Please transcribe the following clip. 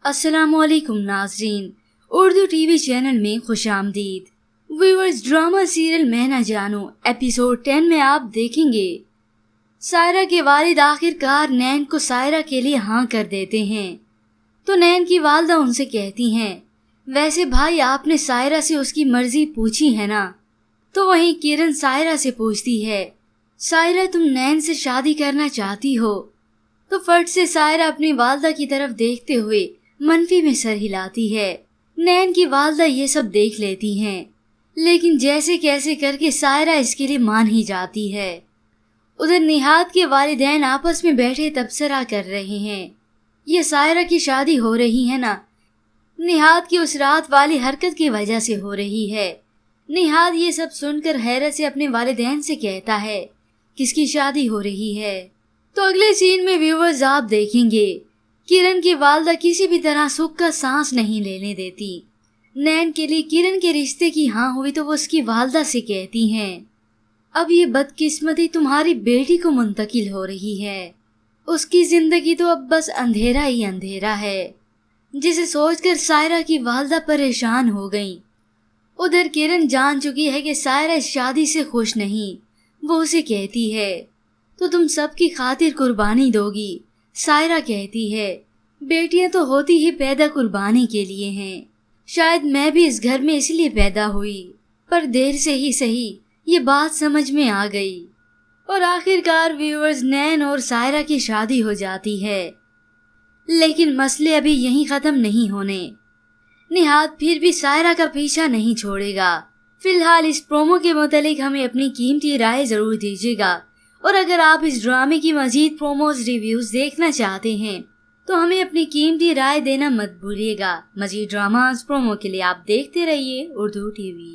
अस्सलाम वालेकुम नाज़रीन, उर्दू टीवी चैनल में खुश आमदीद। व्यूअर्स, ड्रामा सीरियल मैं ना जानूं एपिसोड 10 में आप देखेंगे सायरा के वालिद आखिरकार नैन को सायरा के लिए हाँ कर देते हैं। तो नैन की वालदा उनसे कहती हैं, वैसे भाई आपने सायरा से उसकी मर्जी पूछी है ना? तो वहीं किरण सायरा से पूछती है, सायरा तुम नैन से शादी करना चाहती हो? तो फट से सायरा अपनी वालदा की तरफ देखते हुए मनफी में सर हिलाती है। नैन की वालदा ये सब देख लेती हैं, लेकिन जैसे कैसे करके सायरा इसके लिए मान ही जाती है। उधर निहाद के वालिदैन आपस में बैठे तबसरा कर रहे हैं, ये सायरा की शादी हो रही है ना, निहाद की उस रात वाली हरकत की वजह से हो रही है। निहाद ये सब सुनकर हैरत से अपने वालिदैन से कहता है, किसकी शादी हो रही है? तो अगले सीन में व्यूअर्स आप देखेंगे किरण की वालदा किसी भी तरह सुख का सांस नहीं लेने देती। नैन के लिए किरण के रिश्ते की हाँ हुई तो वो उसकी वालदा से कहती हैं, अब ये बदकिस्मती तुम्हारी बेटी को मुंतकिल हो रही है। उसकी जिंदगी तो अब बस अंधेरा ही अंधेरा है, जिसे सोचकर सायरा की वालदा परेशान हो गई। उधर किरण जान चुकी है कि सायरा इस शादी से खुश नहीं। वो उसे कहती है, तो तुम सबकी खातिर कुर्बानी दोगी? सायरा कहती है, बेटियां तो होती ही पैदा कुर्बानी के लिए हैं। शायद मैं भी इस घर में इसलिए पैदा हुई, पर देर से ही सही ये बात समझ में आ गई। और आखिरकार व्यूअर्स, नैन और सायरा की शादी हो जाती है। लेकिन मसले अभी यहीं खत्म नहीं होने। निहाद फिर भी सायरा का पीछा नहीं छोड़ेगा। फिलहाल इस प्रोमो के मुतालिक हमें अपनी कीमती राय जरूर दीजिएगा, और अगर आप इस ड्रामे की मजीद प्रोमोज रिव्यूज देखना चाहते हैं तो हमें अपनी कीमती राय देना मत भूलिएगा। मजीद ड्रामास प्रोमो के लिए आप देखते रहिए उर्दू टीवी।